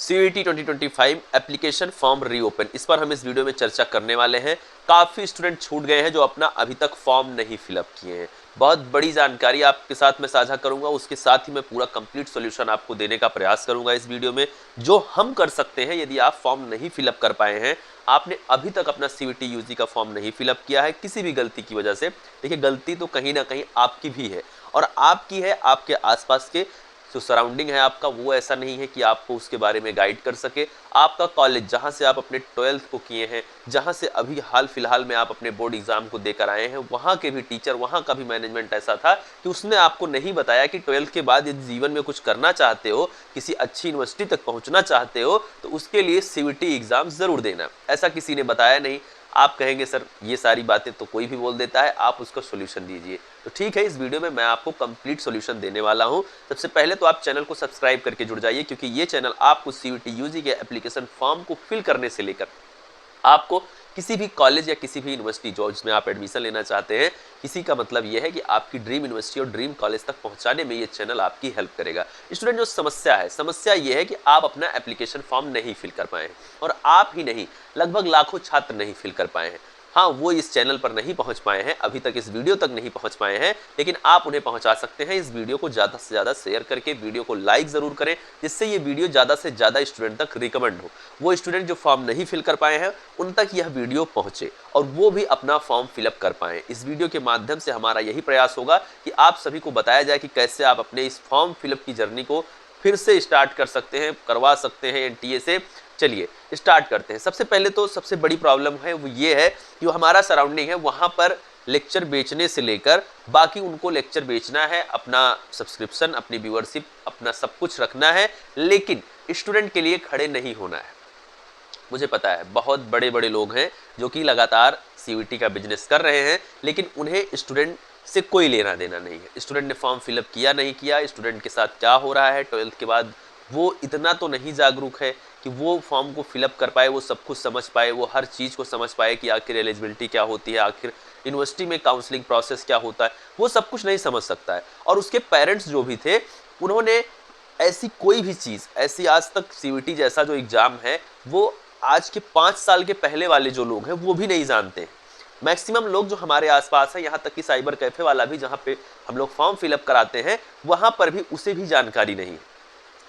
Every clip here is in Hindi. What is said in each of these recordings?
सीईटी 2025 एप्लीकेशन फॉर्म रीओपन, इस पर हम इस वीडियो में चर्चा करने वाले हैं। काफ़ी स्टूडेंट छूट गए हैं जो अपना अभी तक फॉर्म नहीं फिलअप किए हैं। बहुत बड़ी जानकारी आपके साथ मैं साझा करूंगा, उसके साथ ही मैं पूरा कंप्लीट सॉल्यूशन आपको देने का प्रयास करूंगा इस वीडियो में, जो हम कर सकते हैं यदि आप फॉर्म नहीं फिलअप कर पाए हैं। आपने अभी तक अपना सीईटी यूजी का फॉर्म नहीं फिलअप किया है किसी भी गलती की वजह से। देखिए, गलती तो कहीं ना कहीं आपकी भी है, और आपकी है आपके आसपास के जो सराउंडिंग है आपका, वो ऐसा नहीं है कि आपको उसके बारे में गाइड कर सके। आपका कॉलेज जहाँ से आप अपने 12th को किए हैं, जहाँ से अभी हाल फिलहाल में आप अपने बोर्ड एग्जाम को देकर आए हैं, वहाँ के भी टीचर, वहाँ का भी मैनेजमेंट ऐसा था कि उसने आपको नहीं बताया कि 12th के बाद यदि जीवन में कुछ करना चाहते हो, किसी अच्छी यूनिवर्सिटी तक पहुँचना चाहते हो, तो उसके लिए सीईटी एग्जाम ज़रूर देना। ऐसा किसी ने बताया नहीं। आप कहेंगे सर ये सारी बातें तो कोई भी बोल देता है, आप उसका सोल्यूशन दीजिए। तो ठीक है, इस वीडियो में मैं आपको कंप्लीट सोल्यूशन देने वाला हूं। सबसे पहले तो आप चैनल को सब्सक्राइब करके जुड़ जाइए, क्योंकि ये चैनल आपको सीईटी यूजी के एप्लीकेशन फॉर्म को फिल करने से लेकर आपको किसी भी कॉलेज या किसी भी यूनिवर्सिटी जो जिसमें आप एडमिशन लेना चाहते हैं, किसी का मतलब यह है कि आपकी ड्रीम यूनिवर्सिटी और ड्रीम कॉलेज तक पहुंचाने में ये चैनल आपकी हेल्प करेगा। स्टूडेंट, जो समस्या यह है कि आप अपना एप्लीकेशन फॉर्म नहीं फिल कर पाए हैं, और आप ही नहीं, लगभग लाखों छात्र नहीं फिल कर पाए हैं। हाँ, वो इस चैनल पर नहीं पहुंच पाए हैं, अभी तक इस वीडियो तक नहीं पहुंच पाए हैं, लेकिन आप उन्हें पहुंचा सकते हैं इस वीडियो को ज़्यादा से ज़्यादा शेयर करके। वीडियो को लाइक ज़रूर करें, जिससे ये वीडियो ज़्यादा से ज़्यादा स्टूडेंट तक रिकमेंड हो। वो स्टूडेंट जो फॉर्म नहीं फिल कर पाए हैं, उन तक यह वीडियो पहुंचे और वो भी अपना फॉर्म फिलअप कर पाएँ। इस वीडियो के माध्यम से हमारा यही प्रयास होगा कि आप सभी को बताया जाए कि कैसे आप अपने इस फॉर्म फिलअप की जर्नी को फिर से स्टार्ट कर सकते हैं, करवा सकते हैं एनटीए से। चलिए स्टार्ट करते हैं। सबसे पहले तो सबसे बड़ी प्रॉब्लम है वो ये है कि हमारा सराउंडिंग है, वहाँ पर लेक्चर बेचने से लेकर बाकी उनको लेक्चर बेचना है, अपना सब्सक्रिप्शन, अपनी व्यूअरशिप, अपना सब कुछ रखना है, लेकिन स्टूडेंट के लिए खड़े नहीं होना है। मुझे पता है बहुत बड़े बड़े लोग हैं जो कि लगातार सीईटी का बिजनेस कर रहे हैं, लेकिन उन्हें स्टूडेंट से कोई लेना देना नहीं है। स्टूडेंट ने फॉर्म फिलअप किया नहीं किया, स्टूडेंट के साथ क्या हो रहा है 12th के बाद, वो इतना तो नहीं जागरूक है कि वो फॉर्म को फिलअप कर पाए, वो सब कुछ समझ पाए, वो हर चीज़ को समझ पाए कि आखिर एलिजिबिलिटी क्या होती है, आखिर यूनिवर्सिटी में काउंसलिंग प्रोसेस क्या होता है, वो सब कुछ नहीं समझ सकता है। और उसके पेरेंट्स जो भी थे, उन्होंने ऐसी कोई भी चीज़, ऐसी आज तक सीईटी जैसा जो एग्ज़ाम है, वो आज के 5 साल के पहले वाले जो लोग हैं वो भी नहीं जानते हैं। मैक्सिमम लोग जो हमारे आसपास है, यहाँ तक कि साइबर कैफे वाला भी जहाँ पे हम लोग फॉर्म फिलअप कराते हैं, वहाँ पर भी उसे भी जानकारी नहीं है।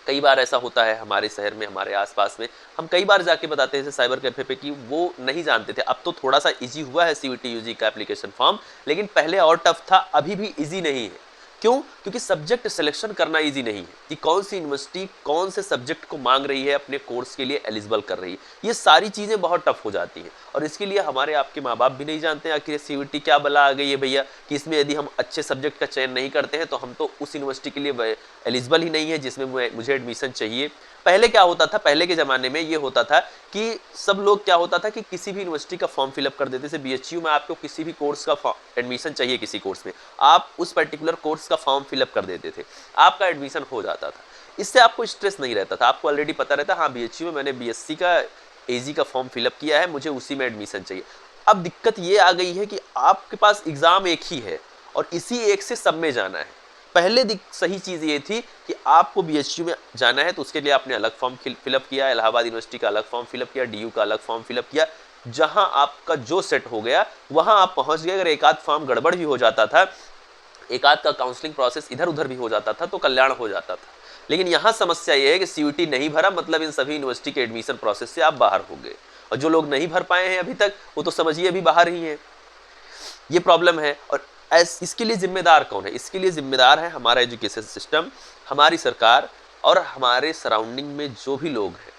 कई बार ऐसा होता है हमारे शहर में, हमारे आसपास में, हम कई बार जाके बताते हैं साइबर कैफे पे कि वो नहीं जानते थे। अब तो थोड़ा सा इजी हुआ है सीईटी यूजी का एप्लीकेशन फॉर्म, लेकिन पहले और टफ था, अभी भी इजी नहीं है। क्यों? क्योंकि सब्जेक्ट सिलेक्शन करना इजी नहीं है कि कौन सी यूनिवर्सिटी कौन से सब्जेक्ट को मांग रही है, अपने कोर्स के लिए एलिजिबल कर रही है। ये सारी चीज़ें बहुत टफ हो जाती हैं, और इसके लिए हमारे आपके माँ बाप भी नहीं जानते हैं आखिर सीईटी क्या बला आ गई है भैया, कि इसमें यदि हम अच्छे सब्जेक्ट का चयन नहीं करते हैं तो हम तो उस यूनिवर्सिटी के लिए एलिजिबल ही नहीं है जिसमें मुझे एडमिशन चाहिए। पहले क्या होता था, पहले के ज़माने में ये होता था कि सब लोग क्या होता था कि किसी भी यूनिवर्सिटी का फॉर्म फिलअप कर देते थे। बीएचयू में आपको किसी भी कोर्स का एडमिशन चाहिए, किसी कोर्स में आप उस पर्टिकुलर कोर्स का फॉर्म फिलअप कर देते थे, आपका एडमिशन हो जाता था। इससे आपको स्ट्रेस नहीं रहता था, आपको ऑलरेडी पता रहता, हाँ बीएचयू में मैंने बीएससी का एजी का फॉर्म फिलअप किया है, मुझे उसी में एडमिशन चाहिए। अब दिक्कत ये आ गई है कि आपके पास एग्ज़ाम एक ही है और इसी एक से सब में जाना है। पहले सही चीज़ ये थी कि आपको बीएचयू में जाना है तो उसके लिए आपने अलग फॉर्म फिलअप किया, इलाहाबाद यूनिवर्सिटी का अलग फॉर्म फिलअप किया, डीयू का अलग फॉर्म फिलअप किया। जहां आपका जो सेट हो गया वहां आप पहुंच गए। अगर एक आध फॉर्म गड़बड़ भी हो जाता था, एक आध का काउंसलिंग प्रोसेस इधर उधर भी हो जाता था, तो कल्याण हो जाता था। लेकिन यहाँ समस्या ये है कि सीईटी नहीं भरा, मतलब इन सभी यूनिवर्सिटी के एडमिशन प्रोसेस से आप बाहर हो गए, और जो लोग नहीं भर पाए हैं अभी तक, वो तो समझिए अभी बाहर ही हैं। ये प्रॉब्लम है। और इसके लिए जिम्मेदार कौन है? इसके लिए जिम्मेदार है हमारा एजुकेशन सिस्टम, हमारी सरकार, और हमारे सराउंडिंग में जो भी लोग हैं।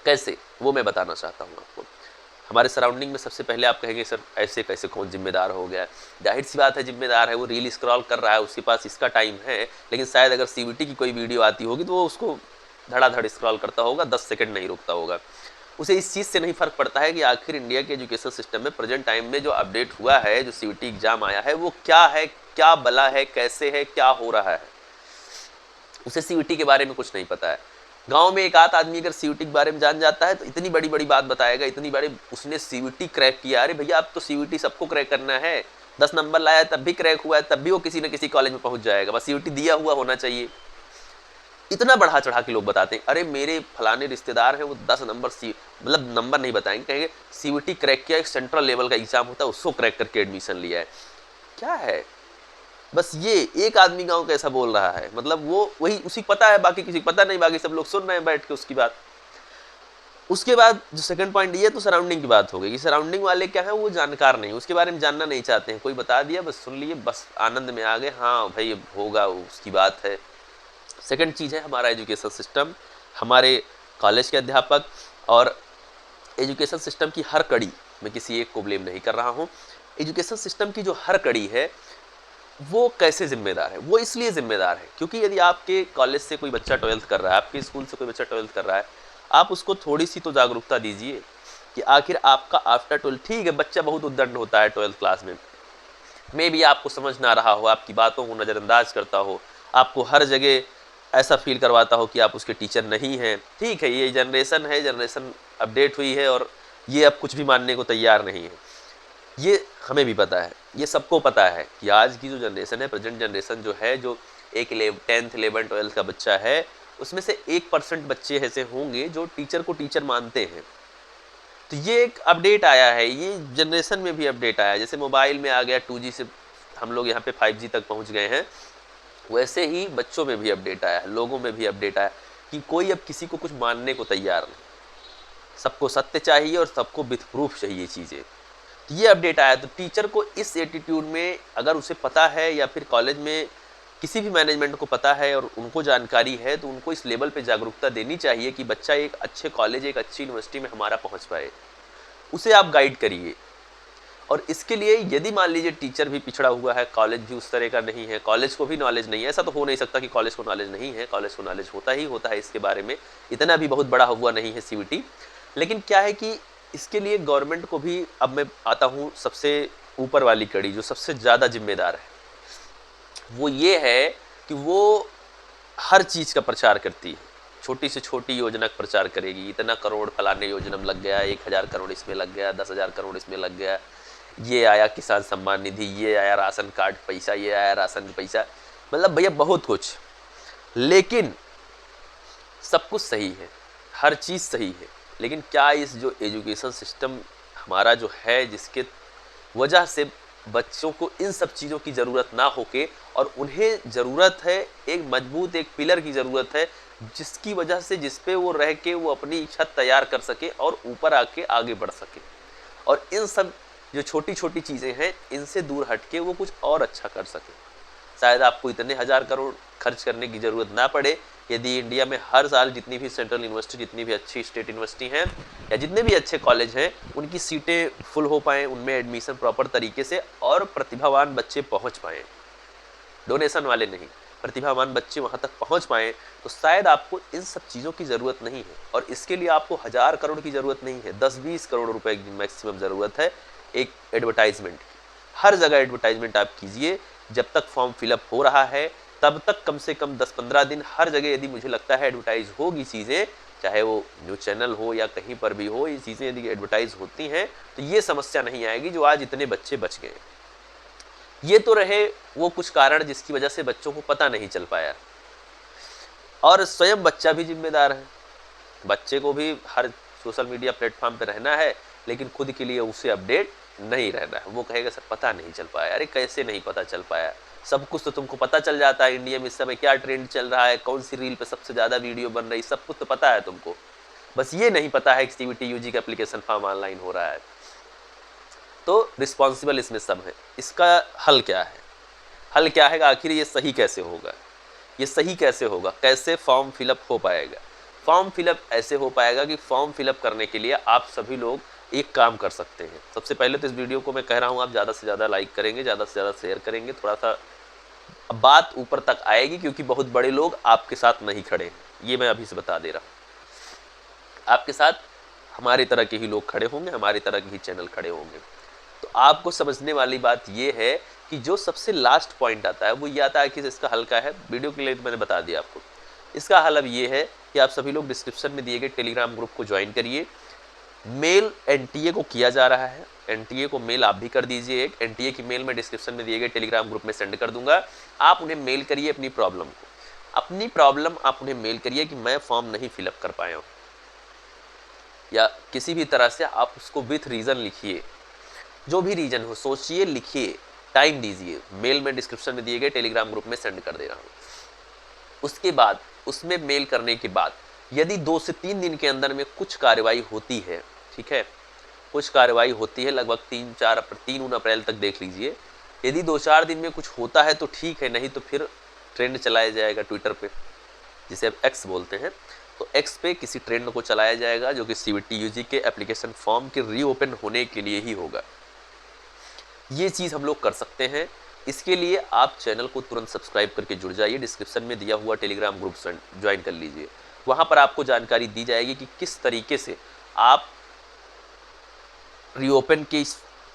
कैसे, वो मैं बताना चाहता हूँ आपको। हमारे सराउंडिंग में सबसे पहले आप कहेंगे सर ऐसे कैसे कौन जिम्मेदार हो गया? जाहिर सी बात है जिम्मेदार है, वो रील स्क्रॉल कर रहा है, उसके पास इसका टाइम है, लेकिन शायद अगर सीईटी की कोई वीडियो आती होगी तो वो उसको धड़ाधड़ स्क्रॉल करता होगा, 10 सेकंड नहीं रुकता होगा। उसे इस चीज़ से नहीं फर्क पड़ता है कि आखिर इंडिया के एजुकेशन सिस्टम में प्रेजेंट टाइम में जो अपडेट हुआ है, जो सीईटी एग्जाम आया है, वो क्या है, क्या बला है, कैसे है, क्या हो रहा है। उसे सीईटी के बारे में कुछ नहीं पता है। गांव में एक आध आदमी अगर सीईटी के बारे में जान जाता है तो इतनी बड़ी बड़ी बात बताएगा, इतनी बड़ी उसने सीईटी क्रैक किया। अरे भैया, अब तो सीईटी सबको क्रैक करना है, 10 नंबर लाया तब भी क्रैक हुआ है, तब भी वो किसी न किसी कॉलेज में पहुंच जाएगा, बस सीईटी दिया हुआ होना चाहिए। इतना बढ़ा चढ़ा के लोग बताते हैं, अरे मेरे फलाने रिश्तेदार हैं वो 10 नंबर सी, मतलब नंबर नहीं बताएंगे, कहेंगे सीयूटी क्रैक किया, एक सेंट्रल लेवल का एग्जाम होता है उसको क्रैक करके एडमिशन लिया है। क्या है, बस ये एक आदमी गांव कैसा बोल रहा है, मतलब वो वही उसी पता है, बाकी किसी को पता नहीं, बाकी सब लोग सुन रहे हैं बैठ के उसकी बात। उसके बाद जो सेकंड पॉइंट ये तो सराउंडिंग की बात हो गई, सराउंडिंग वाले क्या है, वो जानकार नहीं, उसके बारे में जानना नहीं चाहते हैं, कोई बता दिया बस सुन लिए, बस आनंद में आ गए, हाँ भाई होगा उसकी बात है। सेकंड चीज़ है हमारा एजुकेशन सिस्टम, हमारे कॉलेज के अध्यापक और एजुकेशन सिस्टम की हर कड़ी, मैं किसी एक को ब्लेम नहीं कर रहा हूँ, एजुकेशन सिस्टम की जो हर कड़ी है वो कैसे जिम्मेदार है। वो इसलिए जिम्मेदार है क्योंकि यदि आपके कॉलेज से कोई बच्चा 12th कर रहा है, आपके स्कूल से कोई बच्चा 12th कर रहा है, आप उसको थोड़ी सी तो जागरूकता दीजिए कि आखिर आपका आफ्टर 12, ठीक है बच्चा बहुत उद्दंड होता है 12th क्लास में भी आपको समझ ना रहा हो, आपकी बातों को नज़रअंदाज करता हो, आपको हर जगह ऐसा फील करवाता हो कि आप उसके टीचर नहीं हैं। ठीक है, ये जनरेशन है, जनरेशन अपडेट हुई है और ये अब कुछ भी मानने को तैयार नहीं है, ये हमें भी पता है, ये सबको पता है कि आज की जो जनरेशन है, प्रेजेंट जनरेशन जो है, जो एक 10th 11 12th का बच्चा है, उसमें से 1% बच्चे ऐसे होंगे जो टीचर को टीचर मानते हैं। तो ये एक अपडेट आया है, ये जनरेशन में भी अपडेट आया है, जैसे मोबाइल में आ गया 2G से हम लोग यहाँ पे 5G तक पहुँच गए हैं, वैसे ही बच्चों में भी अपडेट आया है, लोगों में भी अपडेट आया कि कोई अब किसी को कुछ मानने को तैयार नहीं, सबको सत्य चाहिए और सबको विथ प्रूफ चाहिए चीज़ें। तो ये अपडेट आया, तो टीचर को इस एटीट्यूड में अगर उसे पता है या फिर कॉलेज में किसी भी मैनेजमेंट को पता है और उनको जानकारी है, तो उनको इस लेवल पे जागरूकता देनी चाहिए कि बच्चा एक अच्छे कॉलेज, एक अच्छी यूनिवर्सिटी में हमारा पहुंच पाए, उसे आप गाइड करिए। और इसके लिए यदि मान लीजिए टीचर भी पिछड़ा हुआ है, कॉलेज भी उस तरह का नहीं है, कॉलेज को भी नॉलेज नहीं है, ऐसा तो हो नहीं सकता कि कॉलेज को नॉलेज नहीं है, कॉलेज को नॉलेज होता ही होता है, इसके बारे में इतना भी बहुत बड़ा हुआ नहीं है सीयूटी। लेकिन क्या है कि इसके लिए गवर्नमेंट को भी, अब मैं आता हूँ सबसे ऊपर वाली कड़ी जो सबसे ज़्यादा जिम्मेदार है, वो ये है कि वो हर चीज़ का प्रचार करती है, छोटी से छोटी योजना का प्रचार करेगी, इतना करोड़ फलाने योजना में लग गया, 1000 करोड़ इसमें लग गया, 10,000 करोड़ इसमें लग गया, ये आया किसान सम्मान निधि, ये आया राशन कार्ड पैसा, ये आया राशन पैसा, मतलब भैया बहुत कुछ। लेकिन सब कुछ सही है, हर चीज़ सही है, लेकिन क्या इस जो एजुकेशन सिस्टम हमारा जो है, जिसके वजह से बच्चों को इन सब चीज़ों की ज़रूरत ना होके और उन्हें ज़रूरत है एक मजबूत, एक पिलर की ज़रूरत है, जिसकी वजह से जिस पे वो रह के वो अपनी छत तैयार कर सके और ऊपर आके आगे बढ़ सके, और इन सब जो छोटी छोटी चीज़ें हैं इनसे दूर हट के वो कुछ और अच्छा कर सके। शायद आपको इतने 1000 करोड़ खर्च करने की ज़रूरत ना पड़े यदि इंडिया में हर साल जितनी भी सेंट्रल यूनिवर्सिटी, जितनी भी अच्छी स्टेट यूनिवर्सिटी हैं या जितने भी अच्छे कॉलेज हैं, उनकी सीटें फुल हो पाएँ, उनमें एडमिशन प्रॉपर तरीके से और प्रतिभावान बच्चे पहुंच पाएँ, डोनेशन वाले नहीं, प्रतिभावान बच्चे वहां तक पहुंच पाएँ, तो शायद आपको इन सब चीज़ों की ज़रूरत नहीं है। और इसके लिए आपको 1000 करोड़ की ज़रूरत नहीं है, 10-20 करोड़ रुपए की मैक्सिमम ज़रूरत है एक एडवर्टाइजमेंट। हर जगह एडवर्टाइजमेंट आप कीजिए, जब तक फॉर्म फिलअप हो रहा है तब तक कम से कम 10-15 दिन हर जगह यदि मुझे लगता है एडवर्टाइज होगी चीज़ें, चाहे वो न्यूज़ चैनल हो या कहीं पर भी हो, ये चीज़ें यदि एडवर्टाइज होती हैं तो ये समस्या नहीं आएगी जो आज इतने बच्चे बच गए। ये तो रहे वो कुछ कारण जिसकी वजह से बच्चों को पता नहीं चल पाया, और स्वयं बच्चा भी जिम्मेदार है। बच्चे को भी हर सोशल मीडिया प्लेटफॉर्म पर रहना है, लेकिन खुद के लिए उसे अपडेट नहीं रहना है। वो कहेगा सर पता नहीं चल पाया, अरे कैसे नहीं पता चल पाया, सब कुछ तो तुमको पता चल जाता है, इंडिया में इस समय क्या ट्रेंड चल रहा है, कौन सी रील पे सबसे ज़्यादा वीडियो बन रही, सब कुछ तो पता है तुमको, बस ये नहीं पता है कि सीयूटी यूजी का एप्लीकेशन फॉर्म ऑनलाइन हो रहा है। तो रिस्पॉन्सिबल इसमें सब है। इसका हल क्या है? हल क्या है, आखिर ये सही कैसे होगा, ये सही कैसे होगा, कैसे फॉर्म फिलअप हो पाएगा? फॉर्म फिलअप ऐसे हो पाएगा कि फॉर्म फिलअप करने के लिए आप सभी लोग एक काम कर सकते हैं। सबसे पहले तो इस वीडियो को मैं कह रहा हूँ आप ज़्यादा से ज़्यादा लाइक करेंगे, ज़्यादा से ज़्यादा शेयर करेंगे, थोड़ा सा बात ऊपर तक आएगी, क्योंकि बहुत बड़े लोग आपके साथ नहीं खड़े हैं, ये मैं अभी से बता दे रहा हूँ। आपके साथ हमारी तरह के ही लोग खड़े होंगे, हमारी तरह के ही चैनल खड़े होंगे। तो आपको समझने वाली बात ये है कि जो सबसे लास्ट पॉइंट आता है वो ये आता है कि इसका हल क्या है। वीडियो के लिए तो मैंने बता दिया आपको, इसका हल अब ये है कि आप सभी लोग डिस्क्रिप्शन में दिए गए टेलीग्राम ग्रुप को ज्वाइन करिए। मेल एनटीए को किया जा रहा है, एनटीए को मेल आप भी कर दीजिए। एक एनटीए की मेल मैं डिस्क्रिप्शन में दिए गए टेलीग्राम ग्रुप में सेंड कर दूंगा, आप उन्हें मेल करिए अपनी प्रॉब्लम को। अपनी प्रॉब्लम आप उन्हें मेल करिए कि मैं फॉर्म नहीं फिलअप कर पाया हूँ, या किसी भी तरह से आप उसको विथ रीज़न लिखिए, जो भी रीज़न हो सोचिए, लिखिए, टाइम दीजिए। मेल में डिस्क्रिप्शन में दिए गए टेलीग्राम ग्रुप में सेंड कर दे रहा हूँ। उसके बाद उसमें मेल करने के बाद यदि 2 से 3 दिन के अंदर में कुछ कार्रवाई होती है, ठीक है, कुछ कार्रवाई होती है, लगभग 3 अप्रैल तक देख लीजिए। यदि 2-4 दिन में कुछ होता है तो ठीक है, नहीं तो फिर ट्रेंड चलाया जाएगा ट्विटर पे, जिसे अब एक्स बोलते हैं। तो एक्स पे किसी ट्रेंड को चलाया जाएगा जो कि सीबीटी यूजी के एप्लीकेशन फॉर्म के रीओपन होने के लिए ही होगा। ये चीज़ हम लोग कर सकते हैं। इसके लिए आप चैनल को तुरंत सब्सक्राइब करके जुड़ जाइए, डिस्क्रिप्शन में दिया हुआ टेलीग्राम ग्रुप ज्वाइन कर लीजिए। वहाँ पर आपको जानकारी दी जाएगी कि किस तरीके से आप रीओपन की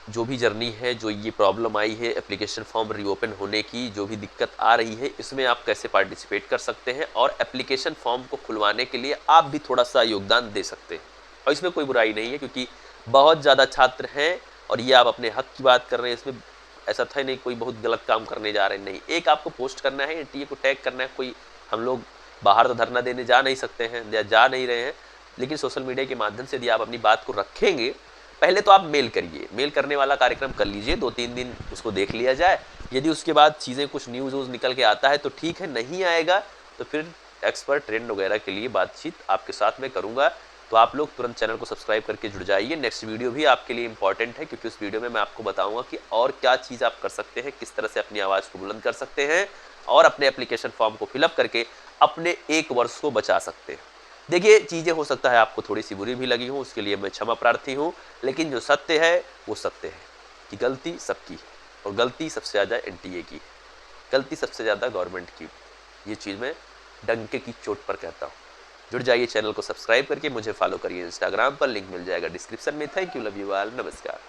जो भी जर्नी है, जो ये प्रॉब्लम आई है एप्लीकेशन फॉर्म रीओपन होने की, जो भी दिक्कत आ रही है, इसमें आप कैसे पार्टिसिपेट कर सकते हैं और एप्लीकेशन फॉर्म को खुलवाने के लिए आप भी थोड़ा सा योगदान दे सकते हैं। और इसमें कोई बुराई नहीं है, क्योंकि बहुत ज़्यादा छात्र हैं और ये आप अपने हक की बात कर रहे हैं। इसमें ऐसा था नहीं कोई बहुत गलत काम करने जा रहे हैं, नहीं। एक आपको पोस्ट करना है, एनटीए को टैग करना है। कोई हम लोग बाहर तो धरना देने जा नहीं सकते हैं या जा नहीं रहे हैं, लेकिन सोशल मीडिया के माध्यम से यदि आप अपनी बात को रखेंगे, पहले तो आप मेल करिए, मेल करने वाला कार्यक्रम कर लीजिए, 2-3 दिन उसको देख लिया जाए। यदि उसके बाद चीज़ें कुछ न्यूज़ निकल के आता है तो ठीक है, नहीं आएगा तो फिर एक्सपर्ट ट्रेंड वगैरह के लिए बातचीत आपके साथ में करूँगा। तो आप लोग तुरंत चैनल को सब्सक्राइब करके जुड़ जाइए। नेक्स्ट वीडियो भी आपके लिए इंपॉर्टेंट है, क्योंकि उस वीडियो में मैं आपको बताऊंगा कि और क्या चीज़ आप कर सकते हैं, किस तरह से अपनी आवाज़ को बुलंद कर सकते हैं और अपने एप्लीकेशन फॉर्म को फिलअप करके अपने 1 वर्ष को बचा सकते हैं। देखिए, चीज़ें हो सकता है आपको थोड़ी सी बुरी भी लगी हो, उसके लिए मैं क्षमा प्रार्थी हूँ, लेकिन जो सत्य है वो सत्य है कि गलती सबकी है, और गलती सबसे ज़्यादा एनटीए की, गलती सबसे ज़्यादा गवर्नमेंट की। ये चीज़ मैं डंके की चोट पर कहता हूँ। जुड़ जाइए, चैनल को सब्सक्राइब करके मुझे फॉलो करिए इंस्टाग्राम पर, लिंक मिल जाएगा डिस्क्रिप्शन में। Thank you, love you all, नमस्कार।